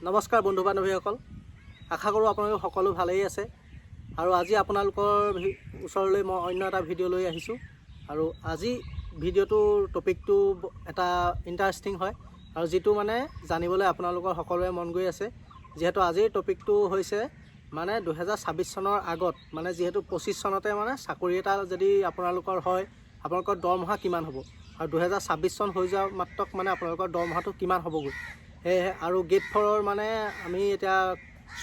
নমস্কাৰ বন্ধু বান্ধৱীসকল, আশা কৰোঁ আপোনালোক সকলো ভালেই আছে। আৰু আজি আপোনালোকৰ ওচৰলৈ মই অন্য এটা ভিডিঅ' লৈ আহিছোঁ। আৰু আজি ভিডিঅ'টোৰ টপিকটো এটা ইণ্টাৰেষ্টিং হয় আৰু যিটো মানে জানিবলৈ আপোনালোকৰ সকলোৰে মন গৈ আছে। যিহেতু আজিৰ টপিকটো হৈছে মানে 2026 চনৰ আগত মানে যিহেতু 25 চনতে মানে চাকৰি এটা যদি আপোনালোকৰ হয়, আপোনালোকৰ দৰমহা কিমান হ'ব, আৰু 2026 চন হৈ যোৱা মাত্ৰক মানে আপোনালোকৰ দৰমহাটো কিমান হ'বগৈ। সেয়েহে আৰু গেট 4ৰ মানে আমি এতিয়া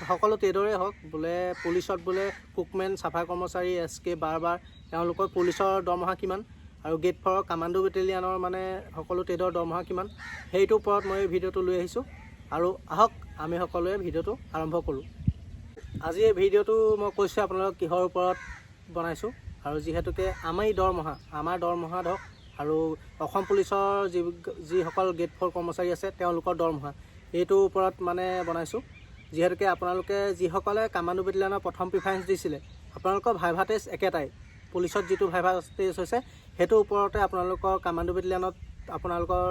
সকলো ট্ৰেডৰে হওক, বোলে পুলিচত বোলে কুকমেন, চাফাই কৰ্মচাৰী, SK বাৰবাৰ, তেওঁলোকৰ পুলিচৰ দৰমহা কিমান, আৰু গেট 4ৰ কামাণ্ডো বেটেলিয়ানৰ মানে সকলো ট্ৰেডৰ দৰমহা কিমান, সেইটোৰ ওপৰত মই এই ভিডিঅ'টো লৈ আহিছোঁ। আৰু আহক আমি সকলোৱে ভিডিঅ'টো আৰম্ভ কৰোঁ। আজি এই ভিডিঅ'টো মই কৈছোঁ আপোনালোকক কিহৰ ওপৰত বনাইছোঁ। আৰু যিহেতুকে আমাৰ দৰমহা ধৰক আৰু অসম পুলিচৰ যিসকল গেট 4 কৰ্মচাৰী আছে তেওঁলোকৰ দৰমহা, এইটোৰ ওপৰত মানে বনাইছোঁ। যিহেতুকে আপোনালোকে যিসকলে কামাণ্ডো বেটেলিয়ানৰ প্ৰথম প্ৰিফাৰেঞ্চ দিছিলে, আপোনালোকৰ ভাইভা টেষ্ট একেটাই, পুলিচত যিটো ভাইভা টেষ্ট হৈছে সেইটোৰ ওপৰতে আপোনালোকৰ কামাণ্ডো বেটেলিয়ানত আপোনালোকৰ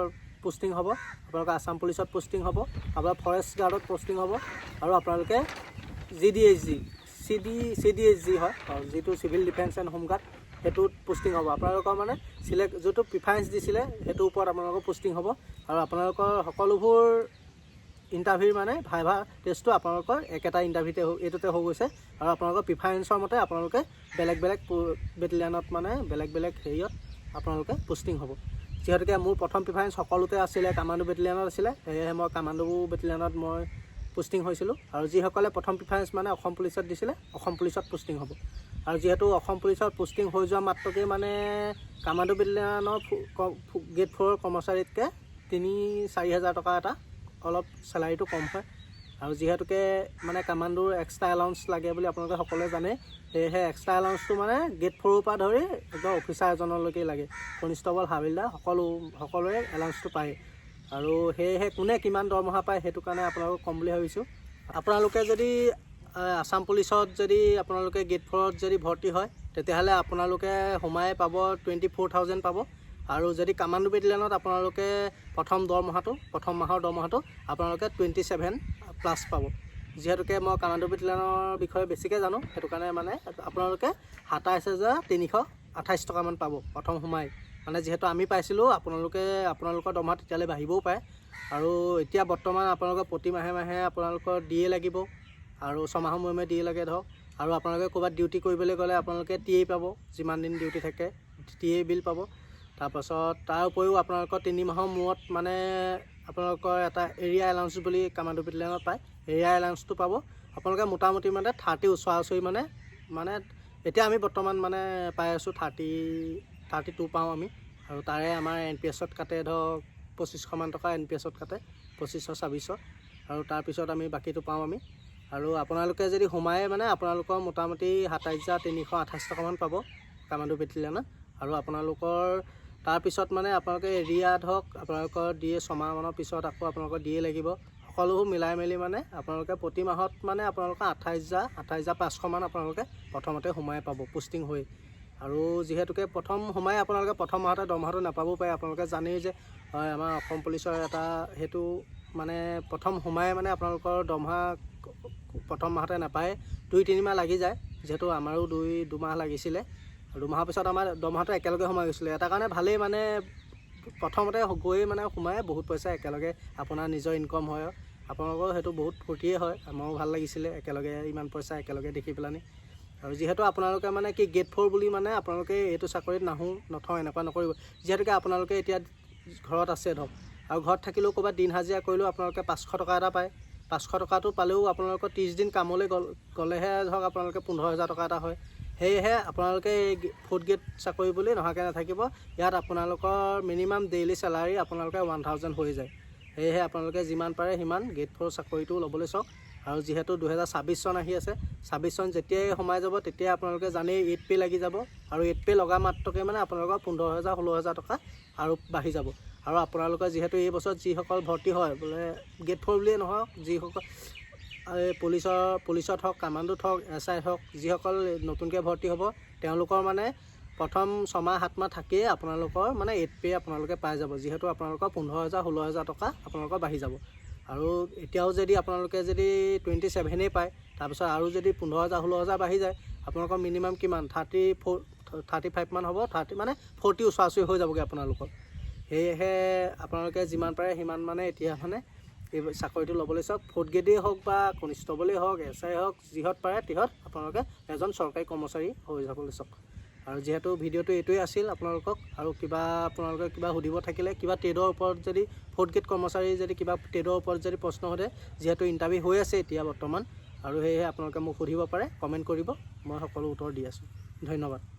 পোষ্টিং হ'ব, আপোনালোকৰ আছাম পুলিচত পোষ্টিং হ'ব, আপোনাৰ ফৰেষ্ট গাৰ্ডত পোষ্টিং হ'ব, আৰু আপোনালোকে CDHG হয়, যিটো চিভিল ডিফেন্স এণ্ড হোমগাৰ্ড, সেইটোত পোষ্টিং হ'ব। আপোনালোকৰ মানে যোনটো প্ৰিফাৰেঞ্চ দিছিলে সেইটোৰ ওপৰত আপোনালোকৰ পোষ্টিং হ'ব। আৰু আপোনালোকৰ সকলোবোৰ ইণ্টাৰভিউ মানে ভাইভা টেষ্টটো আপোনালোকৰ একেটা এইটোতে হৈ গৈছে। আৰু আপোনালোকৰ প্ৰিফাৰেঞ্চৰ মতে আপোনালোকে বেলেগ বেটেলিয়ানত মানে বেলেগ হেৰিয়ত আপোনালোকে পোষ্টিং হ'ব। যিহেতুকে মোৰ প্ৰথম প্ৰিফাৰেঞ্চ সকলোতে আছিলে, কামাণ্ডো বেটেলিয়ানত আছিলে, সেয়েহে মই কামাণ্ডো বেটেলিয়ানত মই পোষ্টিং হৈছিলোঁ। আৰু যিসকলে প্ৰথম প্ৰিফাৰেঞ্চ মানে অসম পুলিচত দিছিলে, অসম পুলিচত পোষ্টিং হ'ব। আৰু যিহেতু অসম পুলিচত পোষ্টিং হৈ যোৱা মাত্ৰকেই মানে কামাণ্ডো বেটেলিয়ানৰ গেট 4ৰ কৰ্মচাৰীতকৈ 3-4 হাজাৰ টকা এটা অলপ চেলাৰীটো কম হয়। আৰু যিহেতুকে মানে কামাণ্ডোৰ এক্সট্ৰা এলাউন্স লাগে বুলি আপোনালোকে সকলোৱে জানে, সেয়েহে এক্সট্ৰা এলাউন্সটো মানে গেট 4ৰ পৰা ধৰি একদম অফিচাৰ এজনলৈকে লাগে, কনিষ্টবল, হাবিলদাৰ সকলোৱে এলাউন্সটো পায়। আৰু সেয়েহে কোনে কিমান দৰমহা পায় সেইটো কাৰণে আপোনালোকক ক'ম বুলি ভাবিছোঁ। আপোনালোকে যদি আছাম পুলিচত যদি আপোনালোকে গেট 4ত যদি ভৰ্তি হয়, তেতিয়াহ'লে আপোনালোকে সোমাই পাব 24,000 পাব। আৰু যদি কামাণ্ডো বেটেলিয়ানত আপোনালোকে প্ৰথম মাহৰ দৰমহাটো আপোনালোকে 27+ পাব। যিহেতুকে মই কামাণ্ডো বেটেলিয়ানৰ বিষয়ে বেছিকৈ জানো, সেইটো কাৰণে মানে আপোনালোকে 27,328 টকামান পাব প্ৰথম সোমাই। মানে যিহেতু আমি পাইছিলোঁ, আপোনালোকৰ দৰমহা তেতিয়ালৈ বাঢ়িবও পাৰে। আৰু এতিয়া বৰ্তমান আপোনালোকৰ প্ৰতি মাহে আপোনালোকৰ DA লাগিব, আৰু 6 মাহৰ মূৰে DA লাগে ধৰক। আৰু আপোনালোকে ক'ৰবাত ডিউটি কৰিবলৈ গ'লে আপোনালোকে TA পাব, যিমান দিন ডিউটি থাকে TA বিল পাব। তাৰপাছত তাৰ উপৰিও আপোনালোকৰ 3 মাহৰ মূৰত মানে আপোনালোকৰ এটা এৰিয়া এলাউন্স বুলি কামাণ্ডো বেটেলিয়ানত পায়, এৰিয়া এলাউন্সটো পাব। আপোনালোকে মোটামুটি মানে 30 ওচৰা-ওচৰি মানে এতিয়া আমি বৰ্তমান মানে পাই আছোঁ 32 পাওঁ আমি। আৰু তাৰে আমাৰ NPSত কাটে ধৰক 2500 টকা NPSত কাটে, 2500-2600। আৰু তাৰপিছত আমি বাকীটো পাওঁ আমি। আৰু আপোনালোকে যদি সোমাই মানে আপোনালোকৰ মোটামুটি 27,328 টকামান পাব কামাণ্ডো বেটেলিয়ানত। আৰু আপোনালোকৰ তাৰপিছত মানে আপোনালোকে এৰিয়াত হওক, আপোনালোকৰ DA 6 মাহমানৰ পিছত আকৌ আপোনালোকৰ DA লাগিব। সকলোবোৰ মিলাই মেলি মানে আপোনালোকে প্ৰতি মাহত মানে আপোনালোকৰ 28,500 মান আপোনালোকে প্ৰথমতে সোমাই পাব পোষ্টিং হৈ। আৰু যিহেতুকে প্ৰথম সোমাই আপোনালোকে প্ৰথম মাহতে দৰমহাটো নাপাবও পাৰে। আপোনালোকে জানেই যে আমাৰ অসম পুলিচৰ এটা সেইটো মানে প্ৰথম সোমাই মানে আপোনালোকৰ দৰমহা প্ৰথম মাহতে নাপায়, 2-3 মাহ লাগি যায়। যিহেতু আমাৰো 2 মাহ লাগিছিলে, আৰু 2 মাহৰ পিছত আমাৰ দৰমহাটো একেলগে সোমাই গৈছিলে। এটা কাৰণে ভালেই, মানে প্ৰথমতে গৈ মানে সোমাই বহুত পইচা একেলগে আপোনাৰ নিজৰ ইনকম হয়, আপোনালোকৰ সেইটো বহুত ফূৰ্তিয়ে হয়। আমাৰো ভাল লাগিছিলে একেলগে ইমান পইচা একেলগে দেখি পেলানি। আৰু যিহেতু আপোনালোকে মানে কি গেট 4 বুলি মানে আপোনালোকে এইটো চাকৰিত নথওঁ এনেকুৱা নকৰিব। যিহেতুকে আপোনালোকে এতিয়া ঘৰত আছে ধৰক, আৰু ঘৰত থাকিলেও ক'ৰবাত দিন হাজিৰা কৰিলেও আপোনালোকে 500 টকা এটা পায়। 500 টকাটো পালেও আপোনালোকৰ 30 দিন কামলৈ গ'লেহে ধৰক আপোনালোকে 15,000 টকা এটা হয়। সেয়েহে আপোনালোকে এই 4th গ্ৰেড চাকৰি বুলি নহাকৈ নাথাকিব। ইয়াত আপোনালোকৰ মিনিমাম ডেইলি চেলাৰী আপোনালোকে 1000 হৈ যায়। সেয়েহে আপোনালোকে যিমান পাৰে সিমান গেট 4 চাকৰিটো ল'বলৈ চাওক। আৰু যিহেতু 2026 চন আহি আছে, 26 চন যেতিয়াই সোমাই যাব তেতিয়াই আপোনালোকে জানেই 8 পে লাগি যাব। আৰু 8 পে লগা মাত্ৰকে মানে আপোনালোকৰ 15,000-16,000 টকা আৰু বাঢ়ি যাব। আৰু আপোনালোকৰ যিহেতু এই বছৰত যিসকল ভৰ্তি হয়, বোলে গেট 4 বুলিয়ে নহওক, যিসকল পুলিচত হওক, কামাণ্ডোত হওক, SI হওক, যিসকল নতুনকৈ ভৰ্তি হ'ব তেওঁলোকৰ মানে প্ৰথম 6 মাহ 7 মাহ থাকিয়ে আপোনালোকৰ মানে 8 পে আপোনালোকে পাই যাব। যিহেতু আপোনালোকৰ 15,000-16,000 টকা আপোনালোকৰ বাঢ়ি যাব। আৰু এতিয়াও যদি আপোনালোকে যদি 27 পায় তাৰপিছত আৰু যদি 15,000 16,000 বাঢ়ি যায় আপোনালোকৰ মিনিমাম কিমান 35 মান হ'ব 30 মানে 40 ওচৰা-ওচৰি হৈ যাবগৈ আপোনালোকৰ সেয়েহে আপোনালোকে যিমান পাৰে সিমান মানে এতিয়া মানে এই চাকৰিটো ল'বলৈ চাওক 4th গ্ৰেডেই হওক বা কনিষ্টেবলেই হওক SI হওক যিহত পাৰে তিহত আপোনালোকে এজন চৰকাৰী কৰ্মচাৰী হৈ যাবলৈ চাওক আৰু যেহেতু ভিডিঅ'টো এইটোৱে আছিল আপোনালোকক আৰু আপোনালোকে কিবা সুধিব থাকিলে কিবা ট্ৰেডৰ ওপৰত যদি 4th গ্ৰেড কৰ্মচাৰী যদি কিবা ট্ৰেডৰ ওপৰত যদি প্ৰশ্ন সোধে যিহেতু ইণ্টাৰভিউ হৈ আছে এতিয়া বৰ্তমান আৰু সেয়েহে আপোনালোকে মোক সুধিব পাৰে কমেণ্ট কৰিব মই সকলো উত্তৰ দি আছোঁ ধন্যবাদ